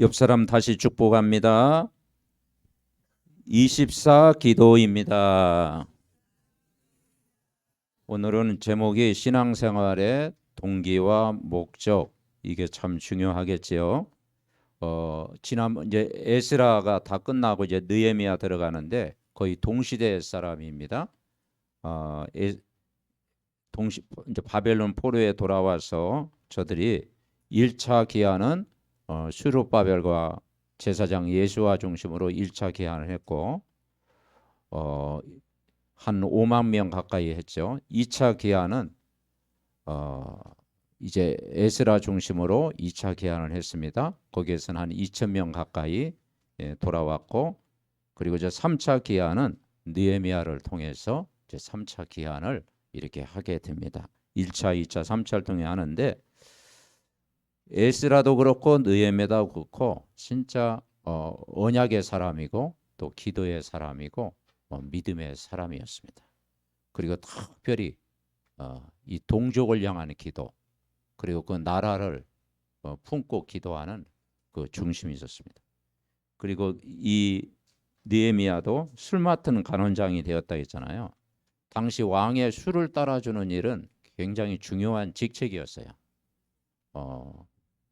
옆 사람 다시 축복합니다. 24 기도입니다. 오늘은 제목이 신앙생활의 동기와 목적. 이게 참 중요하겠지요. 지난번 이제 에스라가 다 끝나고 이제 느헤미야 들어가는데 거의 동시대 사람입니다. 어, 에, 이제 바벨론 포로에 돌아와서 저들이 1차 기한은 수룹바벨과 제사장 예수와 중심으로 1차 기한을 했고 한 5만 명 가까이 했죠. 2차 기한은 이제 에스라 중심으로 2차 기한을 했습니다. 거기에서는 한 2천 명 가까이 돌아왔고, 그리고 이제 3차 기한은 느헤미야를 통해서 이제 3차 기한을 이렇게 하게 됩니다. 1차, 2차, 3차를 통해 하는데 에스라도 그렇고 느헤미야도 그렇고 진짜 언약의 사람이고 또 기도의 사람이고 믿음의 사람이었습니다. 그리고 특별히 이 동족을 향한 기도, 그리고 그 나라를 품고 기도하는 그 중심이 있었습니다. 그리고 이 느헤미야도 술 맡은 간원장이 되었다 했잖아요. 당시 왕의 술을 따라주는 일은 굉장히 중요한 직책이었어요.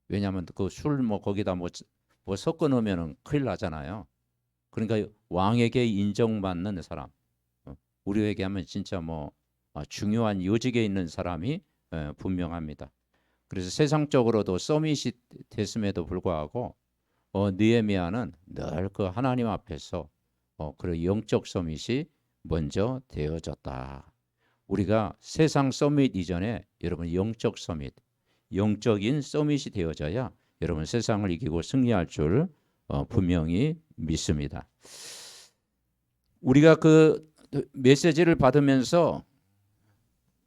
왜냐하면 그 술 뭐 거기다 뭐 섞어 놓으면 큰일 나잖아요. 그러니까 왕에게 인정받는 사람, 우리에게 하면 진짜 뭐 중요한 요직에 있는 사람이 분명합니다. 그래서 세상적으로도 서밋이 됐음에도 불구하고 느헤미야는 늘 그 하나님 앞에서 그런 영적 서밋이 먼저 되어졌다. 우리가 세상 서밋 이전에 여러분 영적 서밋, 영적인 서밋이 되어져야 여러분 세상을 이기고 승리할 줄 분명히 믿습니다. 우리가 그 메시지를 받으면서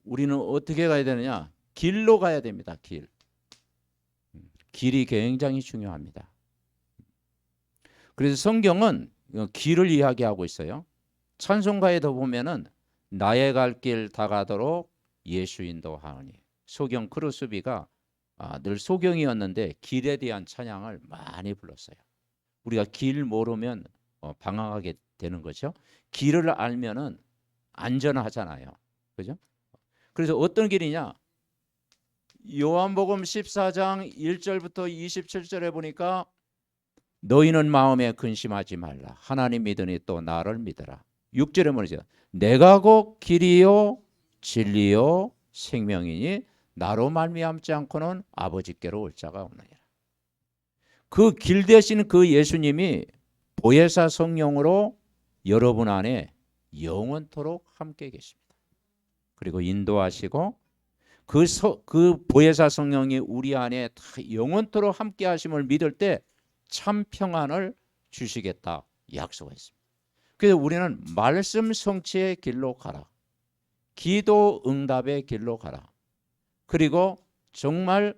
우리는 어떻게 가야 되느냐? 길로 가야 됩니다. 길이 굉장히 중요합니다. 그래서 성경은 길을 이야기하고 있어요. 찬송가에도 보면은 나의 갈 길 다가도록 예수 인도하오니. 소경 크루스비가 늘 소경이었는데 길에 대한 찬양을 많이 불렀어요. 우리가 길 모르면 방황하게 되는 거죠. 길을 알면은 안전하잖아요. 그죠? 그래서 어떤 길이냐? 요한복음 14장 1절부터 27절에 보니까 너희는 마음에 근심하지 말라. 하나님 믿으니 또 나를 믿어라. 6절에 뭐죠? 내가 곧 길이요 진리요 생명이니 나로 말미암지 않고는 아버지께로 올 자가 없느니라. 그 길 대신 그 예수님이 보혜사 성령으로 여러분 안에 영원토록 함께 계십니다. 그리고 인도하시고 그 보혜사 성령이 우리 안에 다 영원토록 함께 하심을 믿을 때 참 평안을 주시겠다 약속했습니다. 그래서 우리는 말씀 성취의 길로 가라. 기도 응답의 길로 가라. 그리고 정말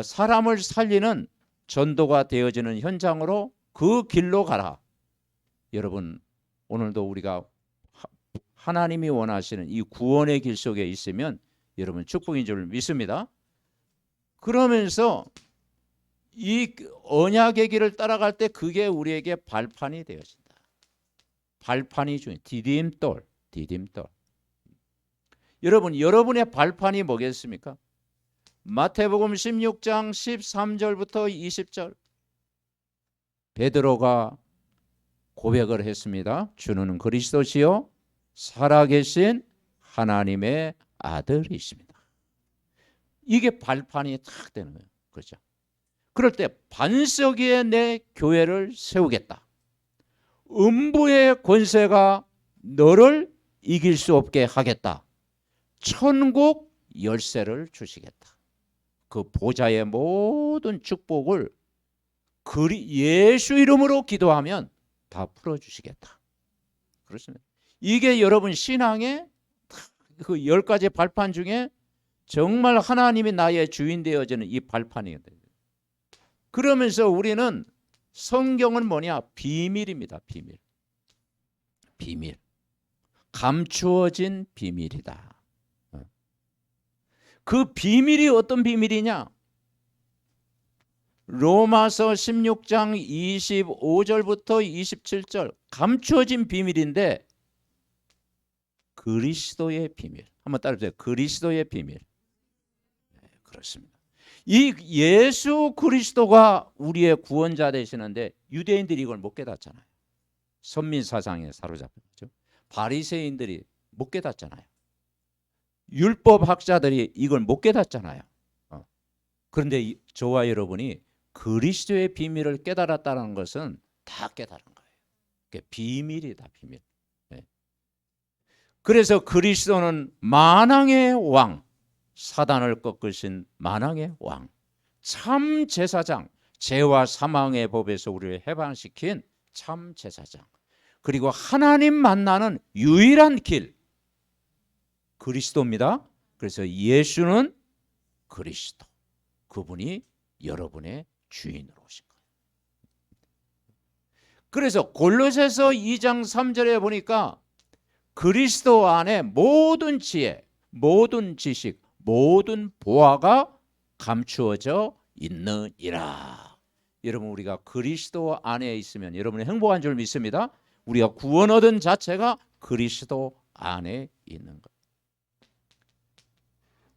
사람을 살리는 전도가 되어지는 현장으로 그 길로 가라. 여러분 오늘도 우리가 하나님이 원하시는 이 구원의 길 속에 있으면 여러분 축복인 줄 믿습니다. 그러면서 이 언약의 길을 따라갈 때 그게 우리에게 발판이 되어진다. 발판이 중요해. 디딤돌. 여러분, 여러분의 발판이 뭐겠습니까? 마태복음 16장 13절부터 20절. 베드로가 고백을 했습니다. 주는 그리스도시요 살아계신 하나님의 아들이십니다. 이게 발판이 탁 되는 거예요. 그렇죠? 그럴 때 반석 위에 내 교회를 세우겠다. 음부의 권세가 너를 이길 수 없게 하겠다. 천국 열쇠를 주시겠다. 그 보좌의 모든 축복을 예수 이름으로 기도하면 다 풀어주시겠다. 그렇습니다. 이게 여러분 신앙의 그 10가지 발판 중에 정말 하나님이 나의 주인 되어지는 이 발판이거든요. 그러면서 우리는 성경은 뭐냐? 비밀입니다. 비밀. 감추어진 비밀이다. 그 비밀이 어떤 비밀이냐? 로마서 16장 25절부터 27절 감추어진 비밀인데 그리스도의 비밀. 한번 따라해보세요. 그리스도의 비밀. 네, 그렇습니다. 이 예수 그리스도가 우리의 구원자 되시는데 유대인들이 이걸 못 깨닫잖아요. 선민 사상에 사로잡혔죠. 바리새인들이 못 깨닫잖아요. 율법 학자들이 이걸 못 깨닫잖아요. 그런데 저와 여러분이 그리스도의 비밀을 깨달았다는 것은 다 깨달은 거예요. 그게 비밀이다, 비밀. 네. 그래서 그리스도는 만왕의 왕, 사단을 꺾으신 만왕의 왕, 참 제사장, 죄와 사망의 법에서 우리를 해방시킨 참 제사장, 그리고 하나님 만나는 유일한 길, 그리스도입니다. 그래서 예수는 그리스도, 그분이 여러분의 주인으로 오신 거예요. 그래서 골로새서 2장 3절에 보니까 그리스도 안에 모든 지혜, 모든 지식, 모든 보화가 감추어져 있느니라. 여러분, 우리가 그리스도 안에 있으면 여러분이 행복한 줄 믿습니다. 우리가 구원 얻은 자체가 그리스도 안에 있는 것.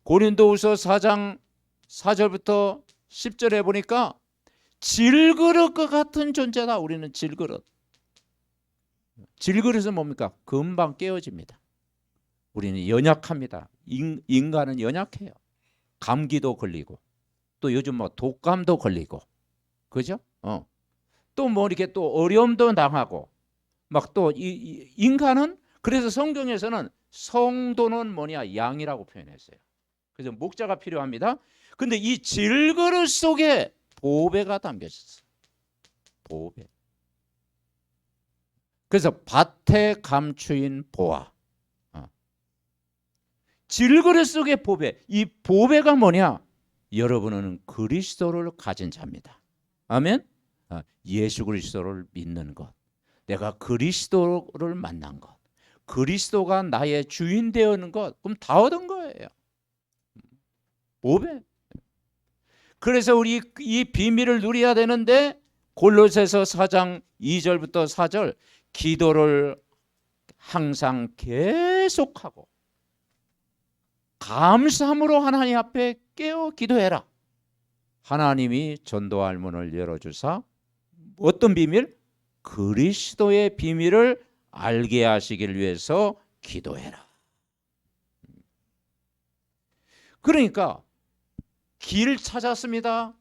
고린도후서 4장 4절부터 10절에 보니까 질그릇과 같은 존재다. 우리는 질그릇. 질그릇은 뭡니까? 금방 깨어집니다. 우리는 연약합니다. 인간은 연약해요. 감기도 걸리고 또 요즘 뭐 독감도 걸리고, 그죠? 또 뭐 이렇게 또 어려움도 당하고 막 또 인간은, 그래서 성경에서는 성도는 뭐냐? 양이라고 표현했어요. 그래서 목자가 필요합니다. 근데 이 질그릇 속에 보배가 담겨 있었어요. 보배. 그래서 밭에 감추인 보화. 질그릇 속의 보배. 이 보배가 뭐냐? 여러분은 그리스도를 가진 자입니다. 아멘. 예수 그리스도를 믿는 것, 내가 그리스도를 만난 것, 그리스도가 나의 주인 되었는 것, 그럼 다 얻은 거예요. 보배. 그래서 우리 이 비밀을 누려야 되는데 골로새서 4장 2절부터 4절, 기도를 항상 계속하고 감사함으로 하나님 앞에 깨어 기도해라. 하나님이 전도할 문을 열어주사 어떤 비밀? 그리스도의 비밀을 알게 하시길 위해서 기도해라. 그러니까 길 찾았습니다.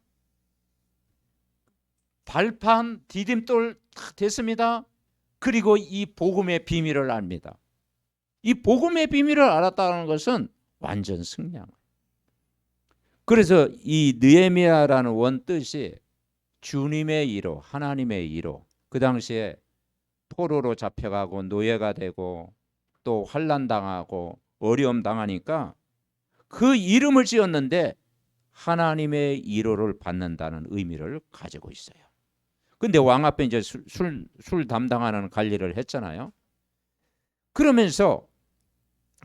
발판 디딤돌 다 됐습니다. 그리고 이 복음의 비밀을 압니다. 이 복음의 비밀을 알았다는 것은 완전 승리한 거예요. 그래서 이 느헤미야라는 원뜻이 주님의 이로, 하나님의 이로. 그 당시에 포로로 잡혀가고 노예가 되고 또 환난 당하고 어려움 당하니까 그 이름을 지었는데 하나님의 이로를 받는다는 의미를 가지고 있어요. 근데 왕 앞에 이제 술 담당하는 관리를 했잖아요. 그러면서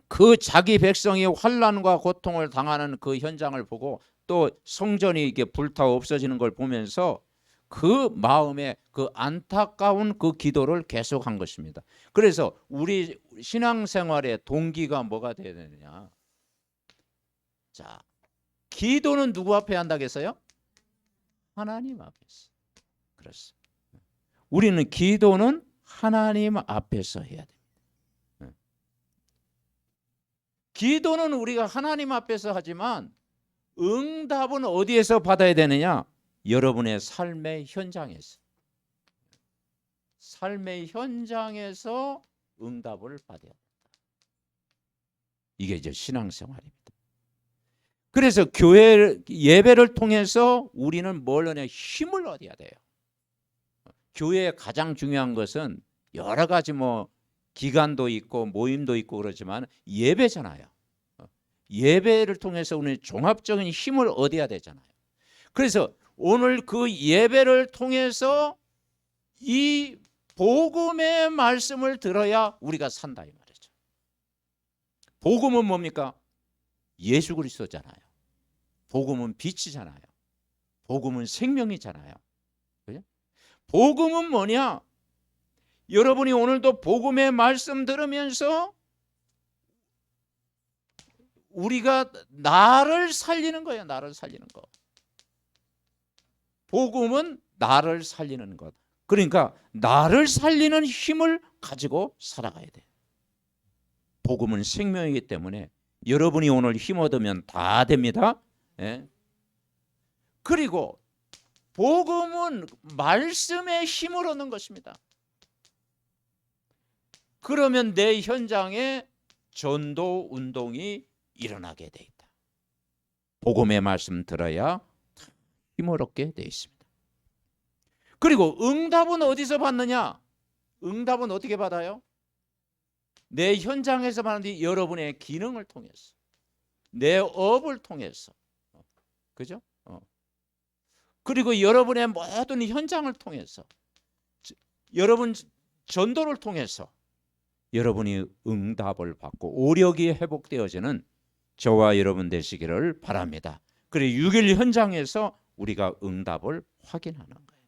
그 자기 백성이 환난과 고통을 당하는 그 현장을 보고 또 성전이 이게 불타 없어지는 걸 보면서 그 마음에 그 안타까운 그 기도를 계속한 것입니다. 그래서 우리 신앙생활의 동기가 뭐가 되어야 되느냐? 자, 기도는 누구 앞에 한다겠어요? 하나님 앞에서. 그렇습니다. 우리는 기도는 하나님 앞에서 해야 됩니다. 기도는 우리가 하나님 앞에서 하지만 응답은 어디에서 받아야 되느냐? 여러분의 삶의 현장에서. 삶의 현장에서 응답을 받아야 된다. 이게 이제 신앙생활입니다. 그래서 교회 예배를 통해서 우리는 뭘 얻냐? 힘을 얻어야 돼요. 교회의 가장 중요한 것은 여러 가지 뭐 기간도 있고 모임도 있고 그렇지만 예배잖아요. 예배를 통해서 우리는 종합적인 힘을 얻어야 되잖아요. 그래서 오늘 그 예배를 통해서 이 복음의 말씀을 들어야 우리가 산다 이 말이죠. 복음은 뭡니까? 예수 그리스도잖아요. 복음은 빛이잖아요. 복음은 생명이잖아요. 그죠? 복음은 뭐냐? 여러분이 오늘도 복음의 말씀 들으면서 우리가 나를 살리는 거예요. 나를 살리는 거. 복음은 나를 살리는 것. 그러니까 나를 살리는 힘을 가지고 살아가야 돼. 복음은 생명이기 때문에 여러분이 오늘 힘 얻으면 다 됩니다. 예? 그리고 복음은 말씀의 힘을 얻는 것입니다. 그러면 내 현장에 전도 운동이 일어나게 돼 있다. 복음의 말씀 들어야 힘을 얻게 돼 있습니다. 그리고 응답은 어디서 받느냐? 응답은 어떻게 받아요? 내 현장에서 받는 여러분의 기능을 통해서, 내 업을 통해서, 그죠? 그리고 여러분의 모든 현장을 통해서, 여러분 전도를 통해서 여러분이 응답을 받고 오력이 회복되어지는 저와 여러분 되시기를 바랍니다. 그리고 6일 현장에서 우리가 응답을 확인하는 거예요.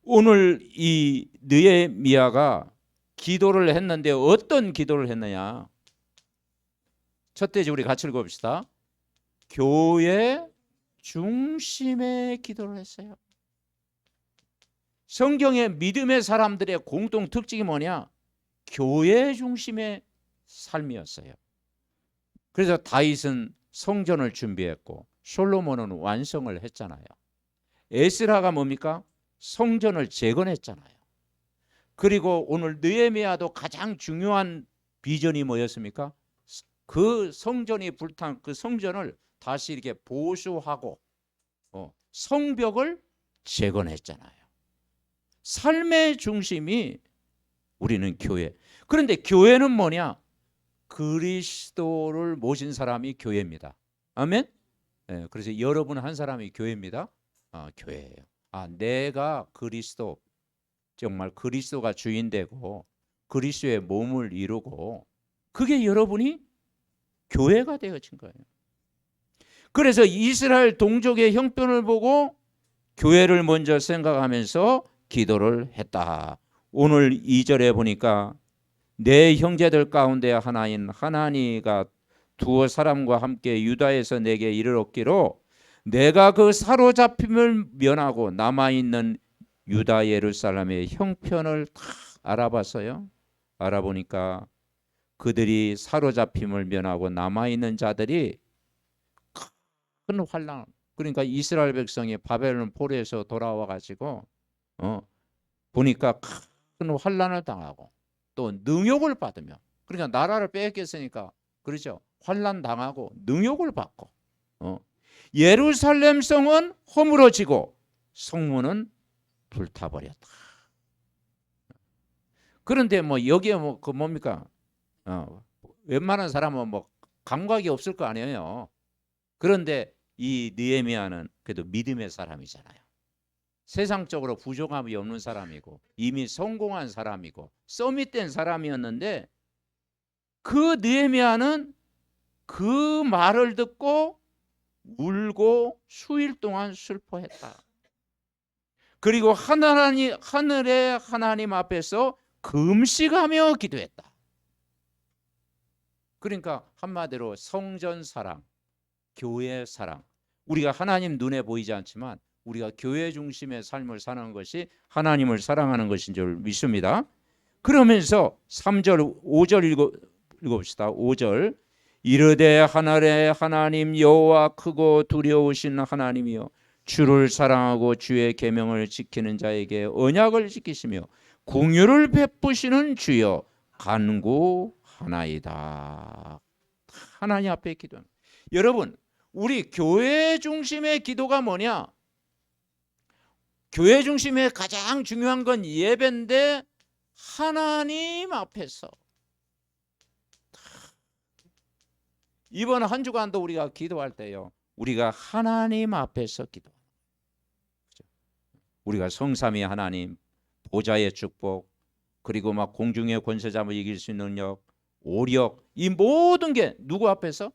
오늘 이 느헤미야가 기도를 했는데 어떤 기도를 했느냐? 첫째 우리 같이 읽어봅시다. 교회 중심의 기도를 했어요. 성경의 믿음의 사람들의 공통 특징이 뭐냐? 교회 중심의 삶이었어요. 그래서 다윗은 성전을 준비했고 솔로몬은 완성을 했잖아요. 에스라가 뭡니까? 성전을 재건했잖아요. 그리고 오늘 느헤미야도 가장 중요한 비전이 뭐였습니까? 그 성전이 불탄 그 성전을 다시 이렇게 보수하고 성벽을 재건했잖아요. 삶의 중심이 우리는 교회. 그런데 교회는 뭐냐? 그리스도를 모신 사람이 교회입니다. 아멘? 네, 그래서 여러분 한 사람이 교회입니다. 교회예요. 내가 그리스도, 정말 그리스도가 주인 되고 그리스도의 몸을 이루고 그게 여러분이 교회가 되어진 거예요. 그래서 이스라엘 동족의 형편을 보고 교회를 먼저 생각하면서 기도를 했다. 오늘 2절에 보니까 내 형제들 가운데 하나인 하나니가 두어 사람과 함께 유다에서 내게 이르렀기로 내가 그 사로잡힘을 면하고 남아있는 유다 예루살렘의 형편을 다 알아봤어요. 알아보니까 그들이 사로잡힘을 면하고 남아있는 자들이 큰 환난, 그러니까 이스라엘 백성이 바벨론 포로에서 돌아와 가지고 보니까 큰 환난을 당하고 또 능욕을 받으며, 그러니까 나라를 빼앗겼으니까 그렇죠. 환난 당하고 능욕을 받고 예루살렘 성은 허물어지고 성문은 불타버렸다. 그런데 뭐 여기에 뭐 그 뭡니까? 웬만한 사람은 뭐 감각이 없을 거 아니에요. 그런데 이 느헤미야는 그래도 믿음의 사람이잖아요. 세상적으로 부족함이 없는 사람이고 이미 성공한 사람이고 서밋된 사람이었는데 그 느헤미야는 그 말을 듣고 울고 수일 동안 슬퍼했다. 그리고 하늘의 하나님 앞에서 금식하며 기도했다. 그러니까 한마디로 성전 사랑, 교회 사랑. 우리가 하나님 눈에 보이지 않지만 우리가 교회 중심의 삶을 사는 것이 하나님을 사랑하는 것인 줄 믿습니다. 그러면서 3절 5절 읽어봅시다. 5절 이르되 하늘의 하나님 여호와 크고 두려우신 하나님이여 주를 사랑하고 주의 계명을 지키는 자에게 언약을 지키시며 공유를 베푸시는 주여 간구하나이다. 하나님 앞에 기도합니다. 여러분, 우리 교회 중심의 기도가 뭐냐? 교회 중심의 가장 중요한 건 예배인데 하나님 앞에서 이번 한 주간도 우리가 기도할 때요, 우리가 하나님 앞에서 기도. 우리가 성삼위 하나님, 보좌의 축복, 그리고 막 공중의 권세 잡아 이길 수 있는 능력, 오력, 이 모든 게 누구 앞에서?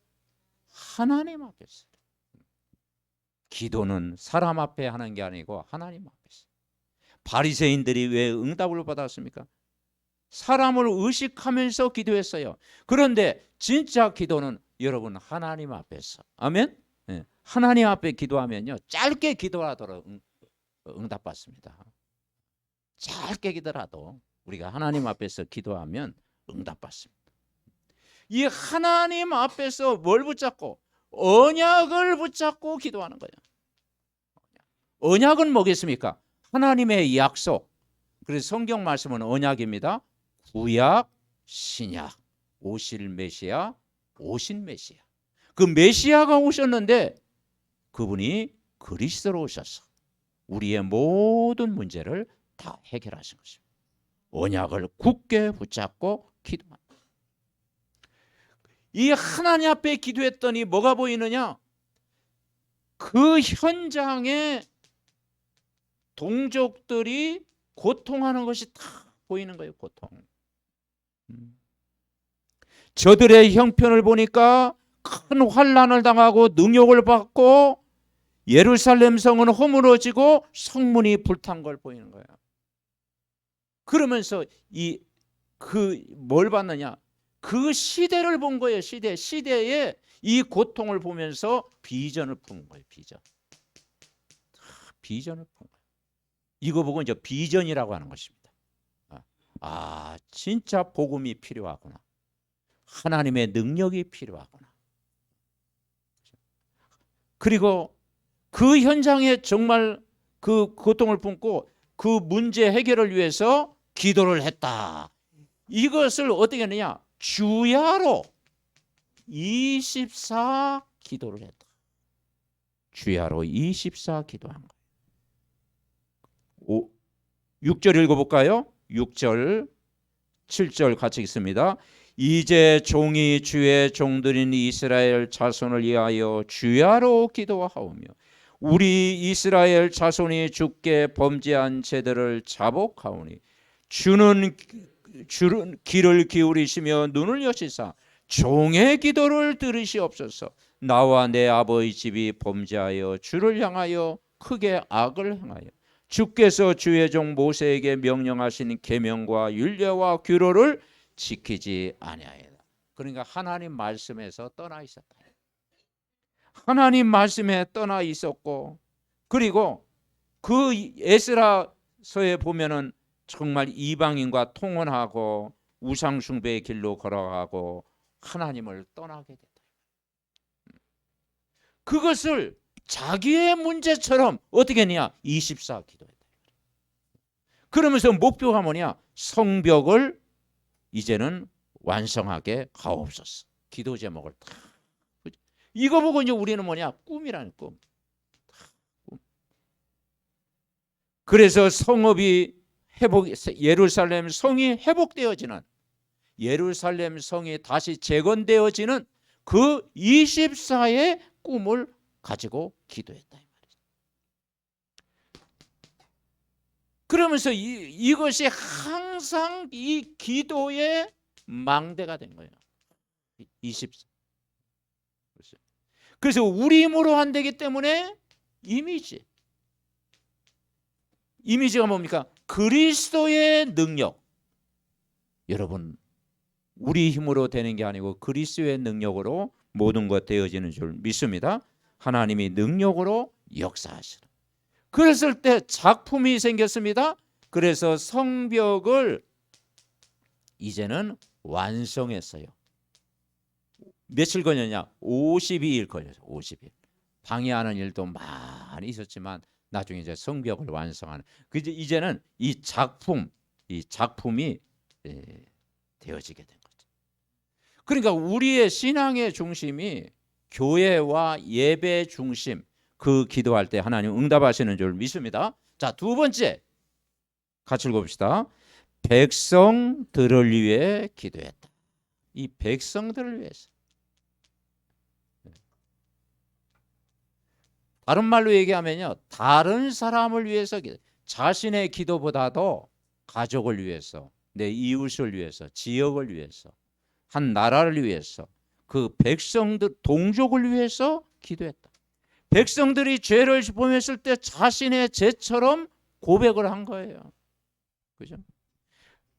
하나님 앞에서. 기도는 사람 앞에 하는 게 아니고 하나님 앞에서. 바리새인들이 왜 응답을 받았습니까? 사람을 의식하면서 기도했어요. 그런데 진짜 기도는 여러분 하나님 앞에서. 아멘. 네. 하나님 앞에 기도하면요 짧게 기도하도록 응답받습니다. 짧게 기도라도 우리가 하나님 앞에서 기도하면 응답받습니다. 이 하나님 앞에서 뭘 붙잡고? 언약을 붙잡고 기도하는 거예요. 언약은 뭐겠습니까? 하나님의 약속. 그래서 성경 말씀은 언약입니다. 구약, 신약, 오실 메시아, 오신 메시아. 그 메시아가 오셨는데 그분이 그리스도로 오셔서 우리의 모든 문제를 다 해결하신 것입니다. 언약을 굳게 붙잡고 기도합니다. 이 하나님 앞에 기도했더니 뭐가 보이느냐? 그 현장에 동족들이 고통하는 것이 다 보이는 거예요. 고통. 저들의 형편을 보니까 큰 환난을 당하고 능욕을 받고 예루살렘 성은 허물어지고 성문이 불탄 걸 보이는 거예요. 그러면서 뭘 봤느냐? 그 시대를 본 거예요. 시대에 이 고통을 보면서 비전을 푼 거예요. 비전을 푼 거예요. 이거 보고 이제 비전이라고 하는 것입니다. 진짜 복음이 필요하구나. 하나님의 능력이 필요하구나. 그리고 그 현장에 정말 그 고통을 품고 그 문제 해결을 위해서 기도를 했다. 이것을 어떻게 했느냐? 주야로 24 기도를 했다. 주야로 24 기도한 거예요. 6절 읽어볼까요? 6절 7절 같이 읽습니다. 이제 종이 주의 종들인 이스라엘 자손을 위하여 주야로 기도하오며 우리 이스라엘 자손이 주께 범죄한 죄들을 자복하오니 주는 귀를 기울이시며 눈을 여시사 종의 기도를 들으시옵소서. 나와 내 아버지 집이 범죄하여 주를 향하여 크게 악을 행하여 주께서 주의 종 모세에게 명령하신 계명과 율례와 규례를 지키지 아니하였다. 그러니까 하나님 말씀에서 떠나 있었다. 하나님 말씀에 떠나 있었고, 그리고 그 에스라서에 보면은 정말 이방인과 통혼하고 우상 숭배의 길로 걸어가고 하나님을 떠나게 됐다. 그것을 자기의 문제처럼 어떻게 했냐? 24 기도했다. 그러면서 목표가 뭐냐? 성벽을 이제는 완성하게 가옵소서. 기도 제목을 다. 이거 보고 이제 우리는 뭐냐? 꿈이라는 꿈. 그래서 성읍이 예루살렘 성이 회복되어지는, 예루살렘 성이 다시 재건되어지는 그 24의 꿈을 가지고 기도했다. 그러면서 이것이 항상 이 기도의 망대가 된 거예요. 24. 그래서 우리 힘으로 안 되기 때문에 이미지가 뭡니까? 그리스도의 능력. 여러분, 우리 힘으로 되는 게 아니고 그리스도의 능력으로 모든 것 되어지는 줄 믿습니다. 하나님이 능력으로 역사하시는. 그랬을 때 작품이 생겼습니다. 그래서 성벽을 이제는 완성했어요. 며칠 걸렸냐? 52일 걸렸어요. 50일. 방해하는 일도 많이 있었지만 나중에 이제 성벽을 완성하는. 이제는 이 작품이 되어지게 된 거죠. 그러니까 우리의 신앙의 중심이 교회와 예배 중심, 그 기도할 때 하나님 응답하시는 줄 믿습니다. 자, 두 번째 같이 읽어봅시다. 백성들을 위해 기도했다. 이 백성들을 위해서. 다른 말로 얘기하면요, 다른 사람을 위해서, 자신의 기도보다도 가족을 위해서, 내 이웃을 위해서, 지역을 위해서, 한 나라를 위해서, 그 백성들 동족을 위해서 기도했다. 백성들이 죄를 범했을 때 자신의 죄처럼 고백을 한 거예요. 그죠?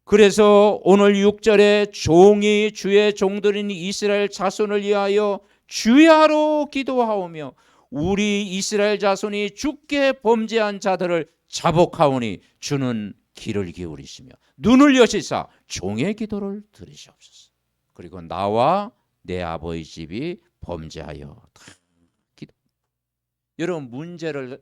그래서 오늘 6절에 종이 주의 종들인 이스라엘 자손을 위하여 주야로 기도하오며 우리 이스라엘 자손이 주께 범죄한 자들을 자복하오니 주는 귀를 기울이시며 눈을 여시사 종의 기도를 들으시옵소서. 그리고 나와 내 아버지 집이 범죄하여 기도. 여러분, 문제를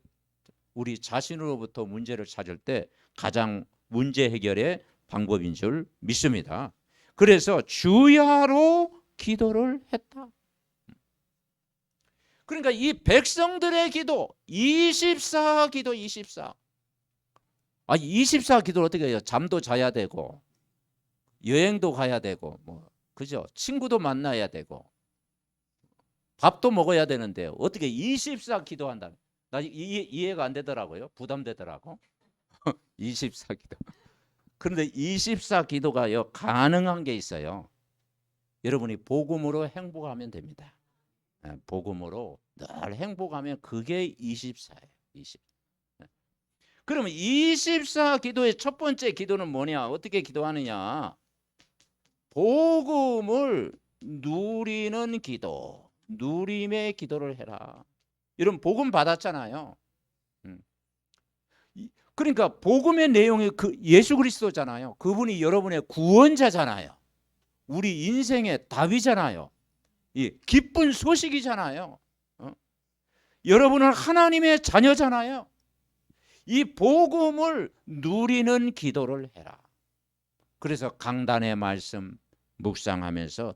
우리 자신으로부터 문제를 찾을 때 가장 문제 해결의 방법인 줄 믿습니다. 그래서 주야로 기도를 했다. 그러니까 이 백성들의 기도 24 기도 24. 24 기도를 어떻게 해요? 잠도 자야 되고 여행도 가야 되고 뭐 그죠? 친구도 만나야 되고 밥도 먹어야 되는데 어떻게 24 기도한다? 나 이해가 안 되더라고요. 부담되더라고. 24 기도. 그런데 24 기도가요 가능한 게 있어요. 여러분이 복음으로 행복하면 됩니다. 복음으로 늘 행복하면 그게 24예요. 20. 그러면 24 기도의 첫 번째 기도는 뭐냐? 어떻게 기도하느냐? 복음을 누리는 기도, 누림의 기도를 해라. 여러분 복음 받았잖아요. 그러니까 복음의 내용이 그 예수 그리스도잖아요. 그분이 여러분의 구원자잖아요. 우리 인생의 답이잖아요. 이 기쁜 소식이잖아요. 여러분은 하나님의 자녀잖아요. 이 복음을 누리는 기도를 해라. 그래서 강단의 말씀 묵상하면서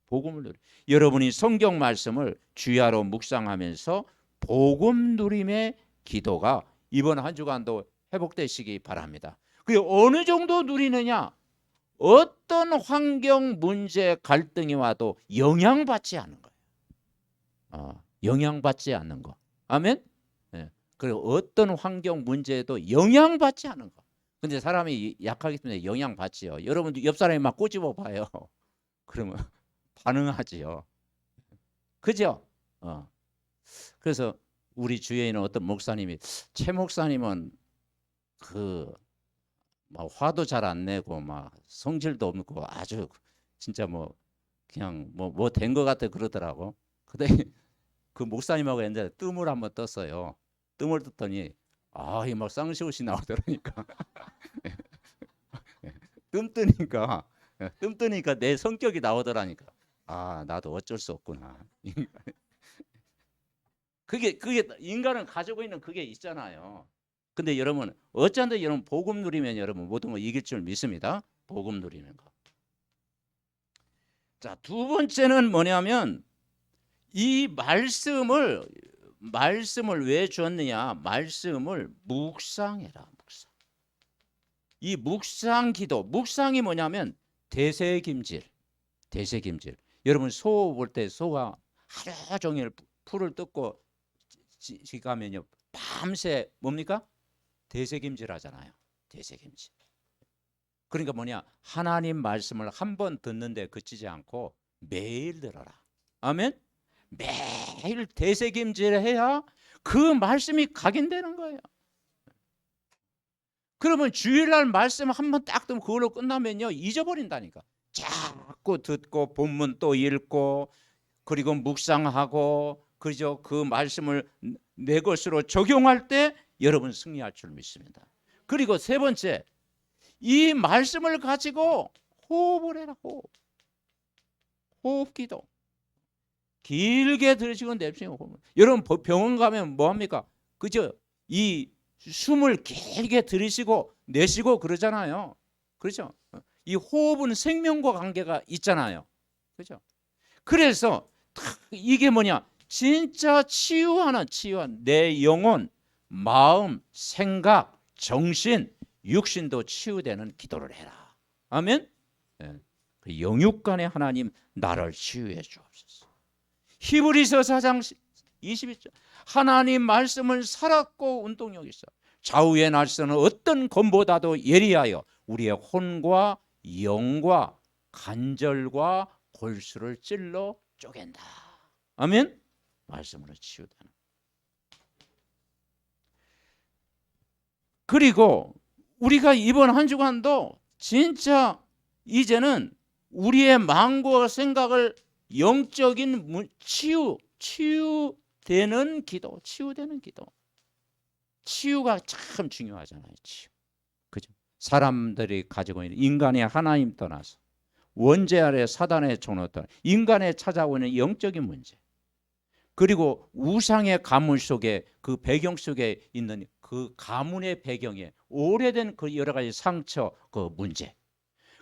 복음을 누리. 여러분이 성경 말씀을 주야로 묵상하면서 복음 누림의 기도가 이번 한 주간도 회복되시기 바랍니다. 그게 어느 정도 누리느냐? 어떤 환경, 문제, 갈등이 와도 영향받지 않는 거예요. 영향받지 않는 거. 아멘? 네. 그리고 어떤 환경, 문제에도 영향받지 않는 거. 근데 사람이 약하기 때문에 영향받지요. 여러분도 옆 사람이 막 꼬집어 봐요. 그러면 반응하지요. 그죠? 그래서 우리 주위에 있는 어떤 목사님이 최 목사님은 막 화도 잘 안 내고 막 성질도 없고 아주 진짜 뭐 그냥 뭐 된 것 같아 그러더라고. 근데 그 목사님하고 이제 뜸을 한번 떴어요. 뜸을 떴더니 이 막 쌍시옷이 나오더라니까. 뜸 뜨니까 내 성격이 나오더라니까. 나도 어쩔 수 없구나. 그게 인간은 가지고 있는 그게 있잖아요. 근데 여러분 어쩐데 여러분 복음 누리면 여러분 모든 거 이길 줄 믿습니다. 복음 누리는 거. 자, 두 번째는 뭐냐면 이 말씀을 왜 주었느냐? 말씀을 묵상해라. 묵상. 이 묵상 기도. 묵상이 뭐냐면 대세김질. 여러분 소 볼 때 소가 하루 종일 풀을 뜯고 지가면요 밤새 뭡니까? 대세김질 하잖아요. 대세김질. 그러니까 뭐냐? 하나님 말씀을 한 번 듣는데 그치지 않고 매일 들어라. 아멘? 매일 대세김질해야 그 말씀이 각인되는 거예요. 그러면 주일날 말씀 한 번 딱 듣면 그걸로 끝나면요 잊어버린다니까. 자꾸 듣고 본문 또 읽고 그리고 묵상하고 그죠? 그 말씀을 내 것으로 적용할 때 여러분 승리할 줄 믿습니다. 그리고 세 번째, 이 말씀을 가지고 호흡을 해라. 호흡 기도. 길게 들으시고 내쉬고. 여러분 병원 가면 뭐 합니까? 그죠? 이 숨을 길게 들이쉬고 내쉬고 그러잖아요. 그렇죠? 이 호흡은 생명과 관계가 있잖아요. 그죠? 그래서 이게 뭐냐? 진짜 치유하는 내 영혼, 마음, 생각, 정신, 육신도 치유되는 기도를 해라. 아멘? 그 영육간의 하나님 나를 치유해 주옵소서. 히브리서 4장 21절 하나님 말씀을 살았고 운동력 있어 좌우의 날씨는 어떤 검보다도 예리하여 우리의 혼과 영과 간절과 골수를 찔러 쪼갠다. 아멘? 말씀으로 치유되는. 그리고 우리가 이번 한 주간도 진짜 이제는 우리의 마음과 생각을 영적인 치유되는 기도, 치유되는 기도. 치유가 참 중요하잖아요. 치유. 그죠? 사람들이 가지고 있는 인간의 하나님 떠나서 원죄 아래 사단의 종로 떠나 인간에 찾아오는 영적인 문제. 그리고 우상의 가문 속에 그 배경 속에 있는 그 가문의 배경에 오래된 그 여러 가지 상처, 그 문제.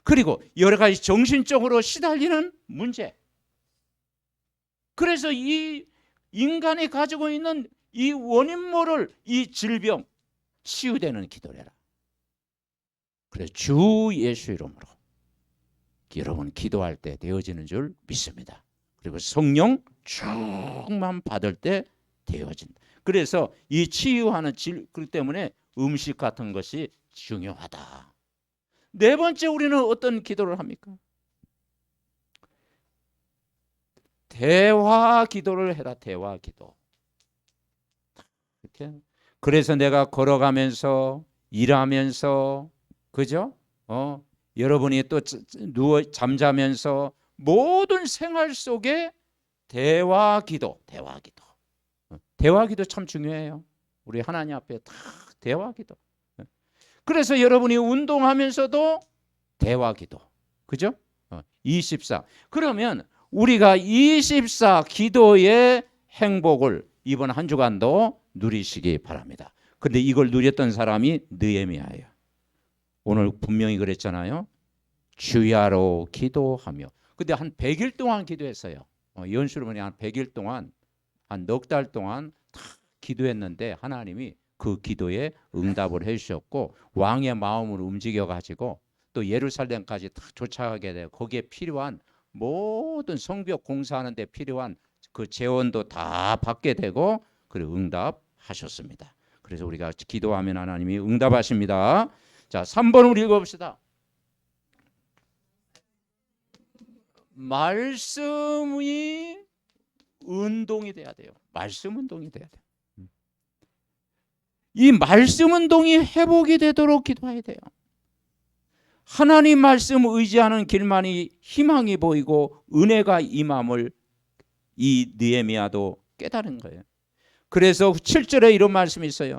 그리고 여러 가지 정신적으로 시달리는 문제. 그래서 이 인간이 가지고 있는 이 원인 모를 이 질병 치유되는 기도를 해라. 그래서 주 예수 이름으로 여러분 기도할 때 되어지는 줄 믿습니다. 그리고 성령 충만 받을 때 되어진다. 그래서 이 치유하는 그렇기 때문에 음식 같은 것이 중요하다. 네 번째 우리는 어떤 기도를 합니까? 대화 기도를 해라. 대화 기도. 이렇게. 그래서 내가 걸어가면서 일하면서 그죠? 여러분이 또 누워 잠자면서 모든 생활 속에 대화 기도, 대화 기도. 대화 기도 참 중요해요. 우리 하나님 앞에 다 대화 기도. 그래서 여러분이 운동하면서도 대화 기도. 그죠? 24. 그러면 우리가 24 기도의 행복을 이번 한 주간도 누리시기 바랍니다. 그런데 이걸 누렸던 사람이 느헤미야예요. 오늘 분명히 그랬잖아요. 주야로 기도하며. 근데 한 100일 동안 기도했어요. 연수를 보니 한 100일 동안 한 넉 달 동안 다 기도했는데 하나님이 그 기도에 응답을 해주셨고 왕의 마음으로 움직여가지고 또 예루살렘까지 다 쫓아가게 되고 거기에 필요한 모든 성벽 공사하는 데 필요한 그 재원도 다 받게 되고 그리고 응답하셨습니다. 그래서 우리가 기도하면 하나님이 응답하십니다. 자, 3번 우리 읽어봅시다. 말씀이 운동이 돼야 돼요. 말씀 운동이 돼야 돼요. 이 말씀 운동이 회복이 되도록 기도해야 돼요. 하나님 말씀 의지하는 길만이 희망이 보이고 은혜가 임함을 이 느헤미야도 깨달은 거예요. 그래서 7절에 이런 말씀이 있어요.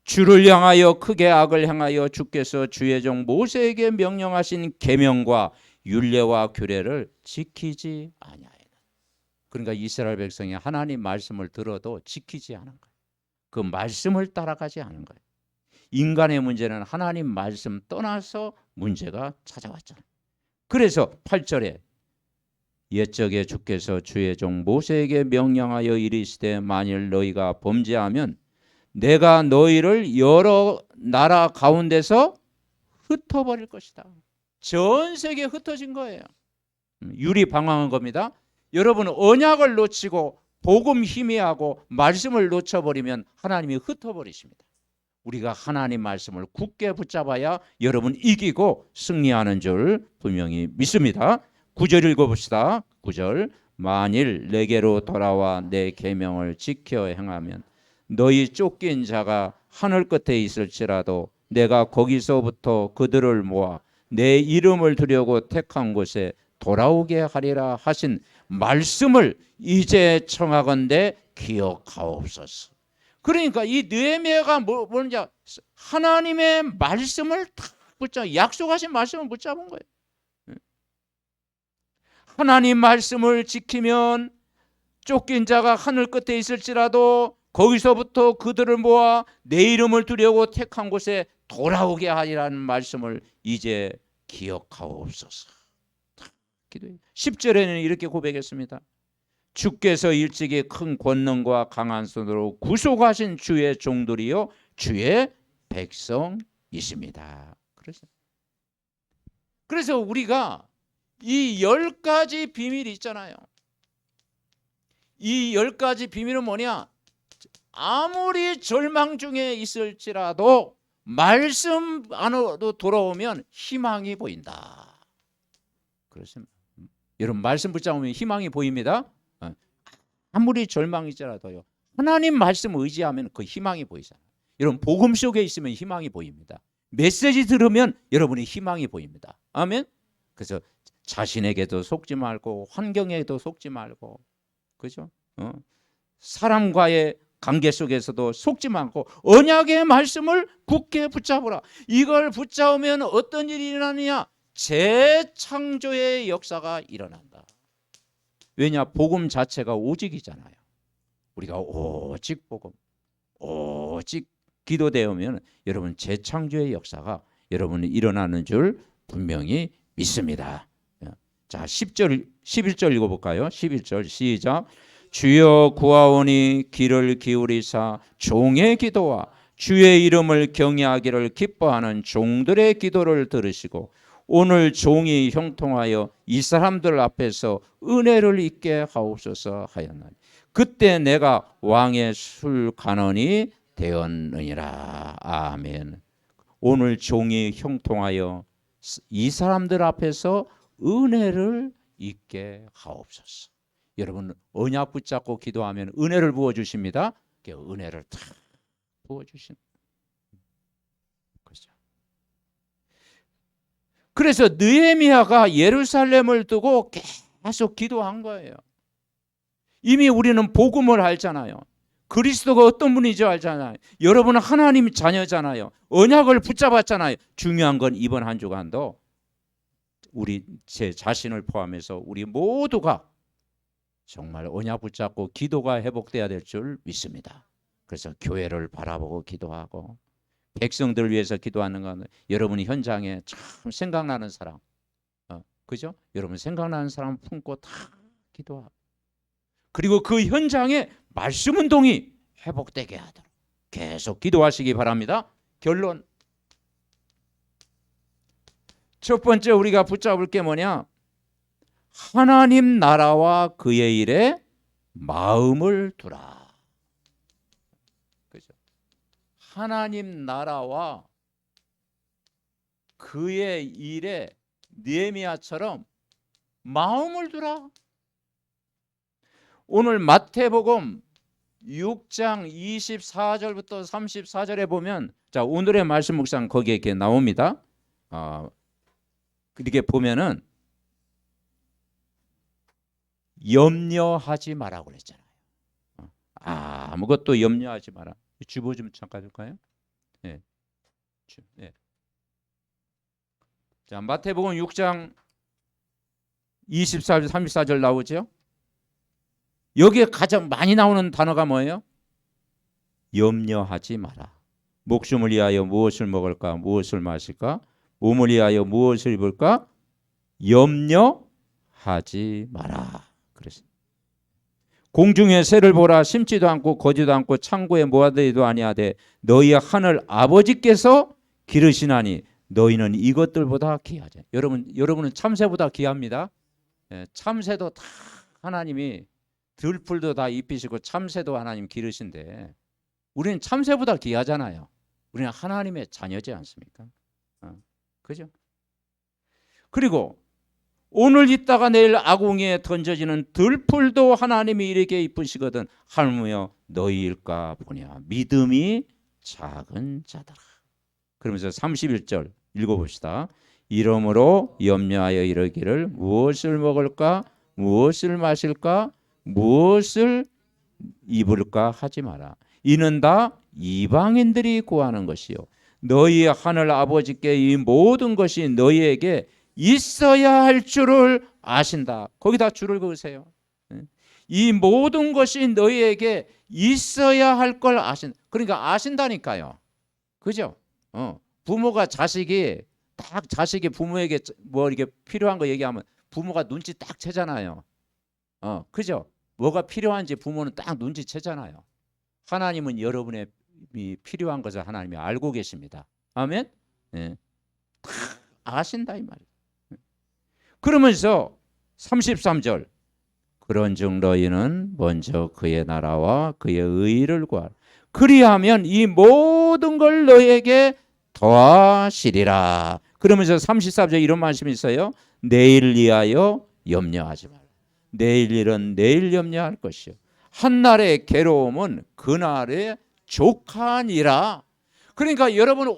주를 향하여 크게 악을 행하여 주께서 주의 종 모세에게 명령하신 계명과 율례와 규례를 지키지 아니하였다. 그러니까 이스라엘 백성이 하나님 말씀을 들어도 지키지 않은 거예요. 그 말씀을 따라가지 않은 거예요. 인간의 문제는 하나님 말씀 떠나서 문제가 찾아왔잖아요. 그래서 8절에 옛적에 주께서 주의 종 모세에게 명령하여 이르시되 만일 너희가 범죄하면 내가 너희를 여러 나라 가운데서 흩어버릴 것이다. 전 세계에 흩어진 거예요. 율이 방황한 겁니다. 여러분 언약을 놓치고 복음 희미하고 말씀을 놓쳐버리면 하나님이 흩어버리십니다. 우리가 하나님 말씀을 굳게 붙잡아야 여러분 이기고 승리하는 줄 분명히 믿습니다. 9절 읽어봅시다. 9절 만일 내게로 돌아와 내 계명을 지켜 행하면 너희 쫓긴 자가 하늘 끝에 있을지라도 내가 거기서부터 그들을 모아 내 이름을 두려고 택한 곳에 돌아오게 하리라 하신 말씀을 이제 청하건대 기억하옵소서. 그러니까 이 느헤미야가 뭐냐 하나님의 말씀을 탁 붙잡 약속하신 말씀을 붙잡은 거예요. 하나님 말씀을 지키면 쫓긴 자가 하늘 끝에 있을지라도 거기서부터 그들을 모아 내 이름을 두려고 택한 곳에 돌아오게 하리라는 말씀을 이제 기억하옵소서. 10절에는 이렇게 고백했습니다. 주께서 일찍이 큰 권능과 강한 손으로 구속하신 주의 종들이요 주의 백성이십니다. 그래서 우리가 이 10가지 비밀이 있잖아요. 이 10가지 비밀은 뭐냐? 아무리 절망 중에 있을지라도 말씀 안으로 돌아오면 희망이 보인다. 그렇습니다. 여러분 말씀 붙잡으면 희망이 보입니다. 아무리 절망이지라도요. 하나님 말씀 의지하면 그 희망이 보이잖아요. 여러분 복음 속에 있으면 희망이 보입니다. 메시지 들으면 여러분이 희망이 보입니다. 아멘. 그래서 자신에게도 속지 말고 환경에도 속지 말고, 그죠? 사람과의 관계 속에서도 속지 말고 언약의 말씀을 굳게 붙잡으라. 이걸 붙잡으면 어떤 일이 일어나느냐? 재창조의 역사가 일어난다. 왜냐? 복음 자체가 오직이잖아요. 우리가 오직 복음, 오직 기도되면 여러분 재창조의 역사가 여러분이 일어나는 줄 분명히 믿습니다. 자, 10절, 11절 읽어볼까요? 11절 시작. 주여 구하오니 귀를 기울이사 종의 기도와 주의 이름을 경외하기를 기뻐하는 종들의 기도를 들으시고 오늘 종이 형통하여 이 사람들 앞에서 은혜를 입게 하옵소서 하였나니 그때 내가 왕의 술관원이 되었느니라. 아멘. 오늘 종이 형통하여 이 사람들 앞에서 은혜를 입게 하옵소서. 여러분 언약 붙잡고 기도하면 은혜를 부어주십니다. 은혜를 다 부어주신 거죠. 그래서 느헤미야가 예루살렘을 두고 계속 기도한 거예요. 이미 우리는 복음을 알잖아요. 그리스도가 어떤 분인지 알잖아요. 여러분은 하나님 자녀잖아요. 언약을 붙잡았잖아요. 중요한 건 이번 한 주간도 우리 제 자신을 포함해서 우리 모두가 정말 언약 붙잡고 기도가 회복돼야 될 줄 믿습니다. 그래서 교회를 바라보고 기도하고 백성들을 위해서 기도하는 건 여러분이 현장에 참 생각나는 사람, 그죠? 여러분 생각나는 사람 품고 다 기도하고 그리고 그 현장에 말씀 운동이 회복되게 하도록 계속 기도하시기 바랍니다. 결론, 첫 번째 우리가 붙잡을 게 뭐냐? 하나님 나라와 그의 일에 마음을 두라. 그죠? 하나님 나라와 그의 일에 느헤미야처럼 마음을 두라. 오늘 마태복음 6장 24절부터 34절에 보면, 자 오늘의 말씀 묵상 거기에 이렇게 나옵니다. 이렇게 보면은 염려하지 마라고 그랬잖아요. 아무것도 염려하지 마라. 주보 좀 잠깐 줄까요? 네. 네. 자 마태복음 6장 24절 34절 나오죠. 여기에 가장 많이 나오는 단어가 뭐예요? 염려하지 마라. 목숨을 위하여 무엇을 먹을까? 무엇을 마실까? 몸을 위하여 무엇을 입을까? 염려하지 마라. 그랬어요. 공중의 새를 보라. 심지도 않고 거지도 않고 창고에 모아두지도 아니하되 너희 하늘 아버지께서 기르시나니 너희는 이것들보다 귀하지. 여러분은 참새보다 귀합니다. 참새도 다 하나님이 들풀도 다 입히시고 참새도 하나님 기르신데 우리는 참새보다 귀하잖아요. 우리는 하나님의 자녀지 않습니까? 그죠? 그리고 오늘 있다가 내일 아궁이에 던져지는 들풀도 하나님이 이렇게 입히시거든 하물며 너희 일까 보냐 믿음이 작은 자들아. 그러면서 31절 읽어봅시다. 이러므로 염려하여 이르기를 무엇을 먹을까 무엇을 마실까 무엇을 입을까 하지 마라. 이는 다 이방인들이 구하는 것이요 너희 하늘 아버지께 이 모든 것이 너희에게 있어야 할 줄을 아신다. 거기다 줄을 그으세요. 이 모든 것이 너희에게 있어야 할 걸 아신다. 그러니까 아신다니까요. 그죠? 부모가 자식이 부모에게 뭐 이렇게 필요한 거 얘기하면 부모가 눈치 딱 채잖아요. 그죠? 뭐가 필요한지 부모는 딱 눈치 채잖아요. 하나님은 여러분의 필요한 것을 하나님이 알고 계십니다. 아멘? 네. 다 아신다 이 말이에요. 그러면서 33절 그런즉 너희는 먼저 그의 나라와 그의 의를 구하라. 그리하면 이 모든 걸 너희에게 더하시리라. 그러면서 34절 이런 말씀이 있어요. 내일 위하여 염려하지 마라. 내일 일은 내일 염려할 것이요 한날의 괴로움은 그날의 족하니라. 그러니까 여러분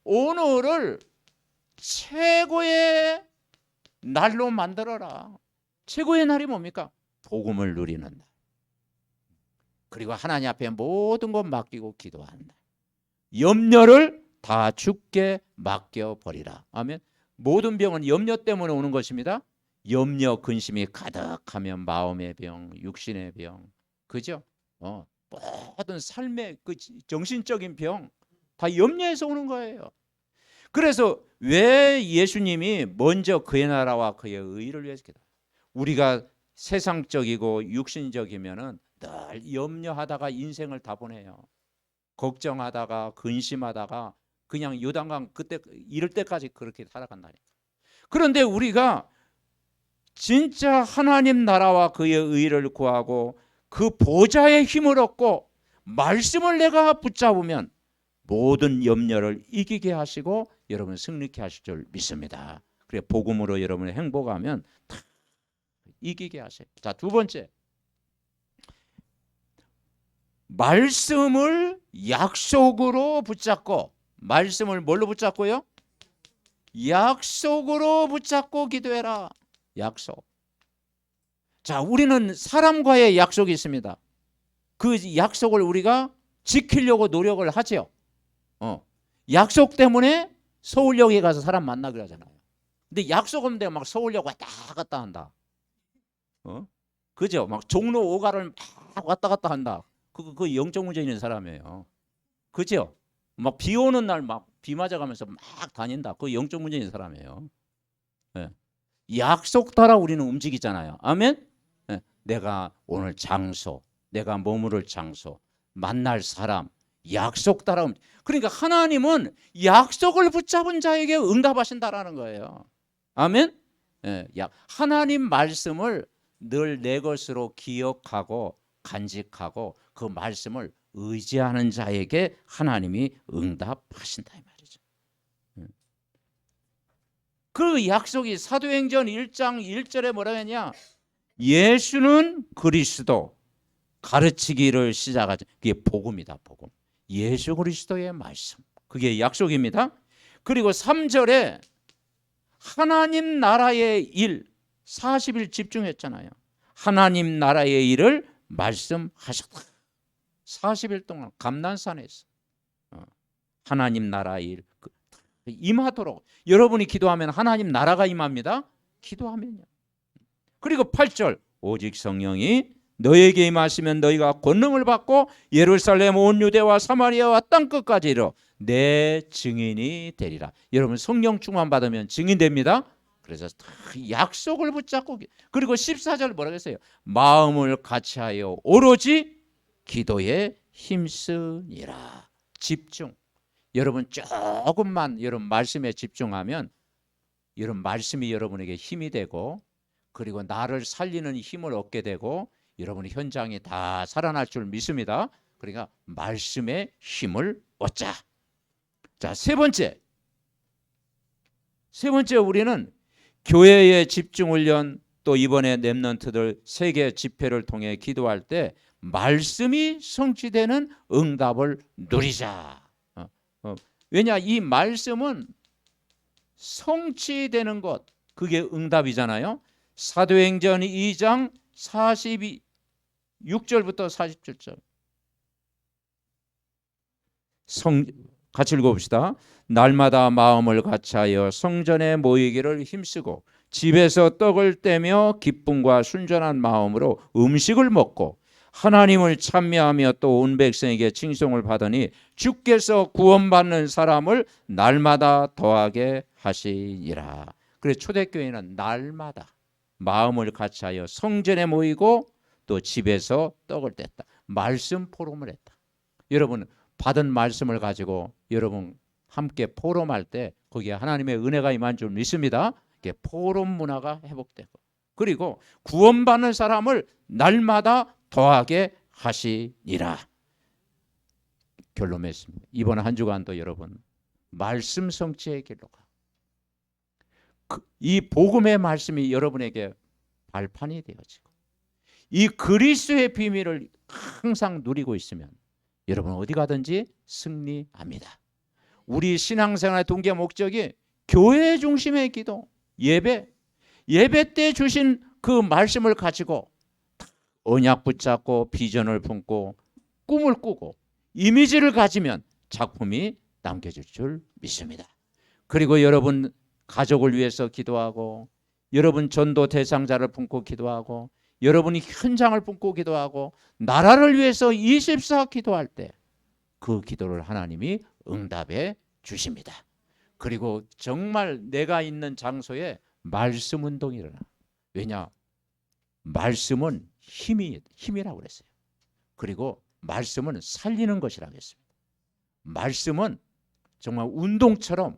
오늘을 최고의 날로 만들어라. 최고의 날이 뭡니까? 복음을 누리는 날. 그리고 하나님 앞에 모든 것 맡기고 기도하는 날. 염려를 다 주께 맡겨버리라. 아멘. 모든 병은 염려 때문에 오는 것입니다. 염려, 근심이 가득하면 마음의 병, 육신의 병, 그죠? 모든 삶의 그 정신적인 병 다 염려에서 오는 거예요. 그래서 왜 예수님이 먼저 그의 나라와 그의 의를 위해서 기도? 우리가 세상적이고 육신적이면은 늘 염려하다가 인생을 다 보내요. 걱정하다가 근심하다가 그냥 요단강 그때 이럴 때까지 그렇게 살아간다니까. 그런데 우리가 진짜 하나님 나라와 그의 의를 구하고 그 보좌의 힘을 얻고 말씀을 내가 붙잡으면 모든 염려를 이기게 하시고 여러분 승리케 하실 줄 믿습니다. 그래 복음으로 여러분의 행복하면 다 이기게 하세요. 자, 두 번째, 말씀을 약속으로 붙잡고, 말씀을 뭘로 붙잡고요? 약속으로 붙잡고 기도해라. 약속. 자, 우리는 사람과의 약속이 있습니다. 그 약속을 우리가 지키려고 노력을 하죠. 약속 때문에 서울역에 가서 사람 만나기로 하잖아요. 근데 약속 없는데 막 서울역 왔다 갔다 한다. 그죠? 막 종로 5가를 막 왔다 갔다 한다. 그 영적 문제 있는 사람이에요. 그죠? 막 비 오는 날 막 비 맞아가면서 막 다닌다. 그 영적 문제 있는 사람이에요. 네. 약속 따라 우리는 움직이잖아요. 아멘? 네. 내가 오늘 장소, 내가 머무를 장소, 만날 사람, 약속 따라 그러니까 하나님은 약속을 붙잡은 자에게 응답하신다라는 거예요. 아멘? 네. 하나님 말씀을 늘 내 것으로 기억하고 간직하고 그 말씀을 의지하는 자에게 하나님이 응답하신다 이 말이죠. 그 약속이 사도행전 1장 1절에 뭐라고 했냐? 예수는 그리스도 가르치기를 시작하죠. 그게 복음이다. 복음. 예수 그리스도의 말씀. 그게 약속입니다. 그리고 3절에 하나님 나라의 일 40일 집중했잖아요. 하나님 나라의 일을 말씀하셨다. 40일 동안 감난산에서 하나님 나라의 일 임하도록 여러분이 기도하면 하나님 나라가 임합니다. 기도하면요. 그리고 8절 오직 성령이 너에게 임하시면 너희가 권능을 받고 예루살렘 온 유대와 사마리아와 땅끝까지 이르러 내 증인이 되리라. 여러분 성령 충만 받으면 증인 됩니다. 그래서 약속을 붙잡고 그리고 14절 뭐라고 했어요? 마음을 같이하여 오로지 기도에 힘쓰니라. 집중. 여러분 조금만 여러분 말씀에 집중하면 여러분 말씀이 여러분에게 힘이 되고 그리고 나를 살리는 힘을 얻게 되고 여러분의 현장이 다 살아날 줄 믿습니다. 그러니까 말씀의 힘을 얻자. 자, 세 번째 우리는 교회의 집중훈련 또 이번에 렘넌트들 세계 집회를 통해 기도할 때 말씀이 성취되는 응답을 누리자. 왜냐 이 말씀은 성취되는 것 그게 응답이잖아요. 사도행전 2장 46절부터 47절 같이 읽어봅시다. 날마다 마음을 같이하여 성전에 모이기를 힘쓰고 집에서 떡을 떼며 기쁨과 순전한 마음으로 음식을 먹고 하나님을 찬미하며 또 온 백성에게 칭송을 받으니 주께서 구원받는 사람을 날마다 더하게 하시니라. 그래서 초대교회는 날마다 마음을 같이하여 성전에 모이고 또 집에서 떡을 뗐다. 말씀 포럼을 했다. 여러분 받은 말씀을 가지고 여러분 함께 포럼할 때 거기에 하나님의 은혜가 임한 줄 믿습니다. 이게 포럼 문화가 회복되고 그리고 구원받는 사람을 날마다 더하게 하시니라. 결론 맺습니다. 이번 한 주간도 여러분 말씀 성취의 길로 가. 이 복음의 말씀이 여러분에게 발판이 되어지고 이 그리스도의 비밀을 항상 누리고 있으면 여러분 어디 가든지 승리합니다. 우리 신앙생활의 동기 목적이 교회 중심의 기도, 예배 때 주신 그 말씀을 가지고 언약 붙잡고 비전을 품고 꿈을 꾸고 이미지를 가지면 작품이 남겨질 줄 믿습니다. 그리고 여러분 가족을 위해서 기도하고 여러분 전도 대상자를 품고 기도하고 여러분이 현장을 품고 기도하고 나라를 위해서 24 기도할 때 그 기도를 하나님이 응답해 주십니다. 그리고 정말 내가 있는 장소에 말씀 운동이 일어나. 왜냐? 말씀은 힘이라고 그랬어요. 그리고 말씀은 살리는 것이라고 했습니다. 말씀은 정말 운동처럼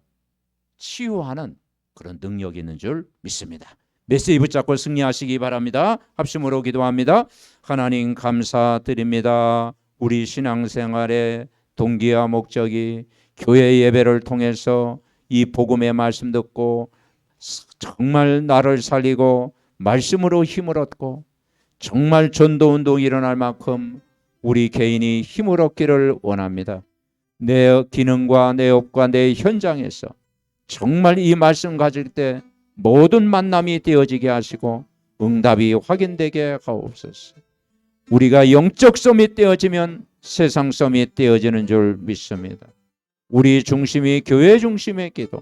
치유하는 그런 능력이 있는 줄 믿습니다. 메시지 붙잡고 승리하시기 바랍니다. 합심으로 기도합니다. 하나님 감사드립니다. 우리 신앙생활의 동기와 목적이 교회 예배를 통해서 이 복음의 말씀 듣고 정말 나를 살리고 말씀으로 힘을 얻고 정말 전도운동이 일어날 만큼 우리 개인이 힘을 얻기를 원합니다. 내 기능과 내 업과 내 현장에서 정말 이 말씀 가질 때 모든 만남이 되어지게 하시고 응답이 확인되게 하옵소서. 우리가 영적 썸이 떼어지면 세상 썸이 떼어지는 줄 믿습니다. 우리 중심이 교회 중심의 기도,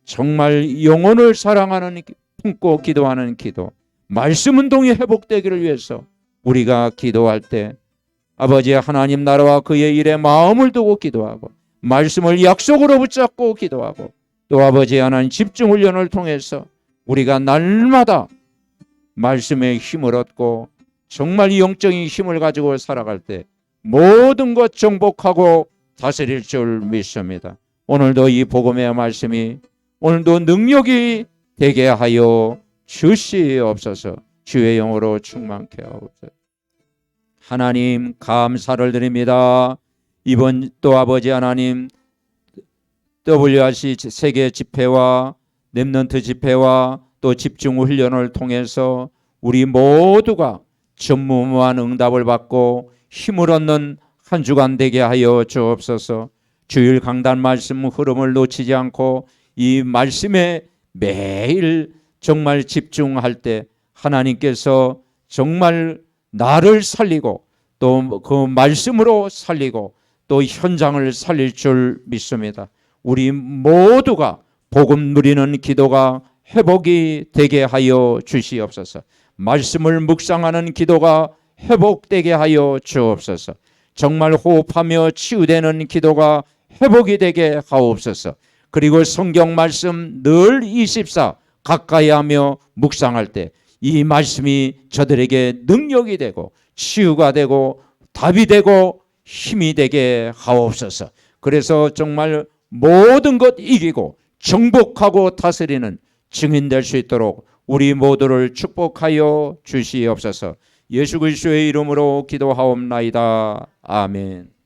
정말 영혼을 사랑하는 품고 기도하는 기도, 말씀 운동이 회복되기를 위해서 우리가 기도할 때 아버지 하나님 나라와 그의 일에 마음을 두고 기도하고 말씀을 약속으로 붙잡고 기도하고 또 아버지 하나님 집중 훈련을 통해서 우리가 날마다 말씀의 힘을 얻고 정말 영적인 힘을 가지고 살아갈 때 모든 것 정복하고 다스릴 줄 믿습니다. 오늘도 이 복음의 말씀이 오늘도 능력이 되게 하여 주시옵소서. 주의 영으로 충만케 하옵소서. 하나님 감사를 드립니다. 이번 또 아버지 하나님 WRC 세계 집회와 렘넌트 집회와 또 집중 훈련을 통해서 우리 모두가 전무후무한 응답을 받고 힘을 얻는 한 주간 되게 하여 주옵소서. 주일 강단 말씀 흐름을 놓치지 않고 이 말씀에 매일 정말 집중할 때 하나님께서 정말 나를 살리고 또 그 말씀으로 살리고 또 현장을 살릴 줄 믿습니다. 우리 모두가 복음 누리는 기도가 회복이 되게 하여 주시옵소서. 말씀을 묵상하는 기도가 회복되게 하여 주옵소서. 정말 호흡하며 치유되는 기도가 회복이 되게 하옵소서. 그리고 성경 말씀 늘 24 가까이 하며 묵상할 때 이 말씀이 저들에게 능력이 되고 치유가 되고 답이 되고 힘이 되게 하옵소서. 그래서 정말 모든 것 이기고 정복하고 다스리는 증인 될 수 있도록 우리 모두를 축복하여 주시옵소서. 예수 그리스도의 이름으로 기도하옵나이다. 아멘.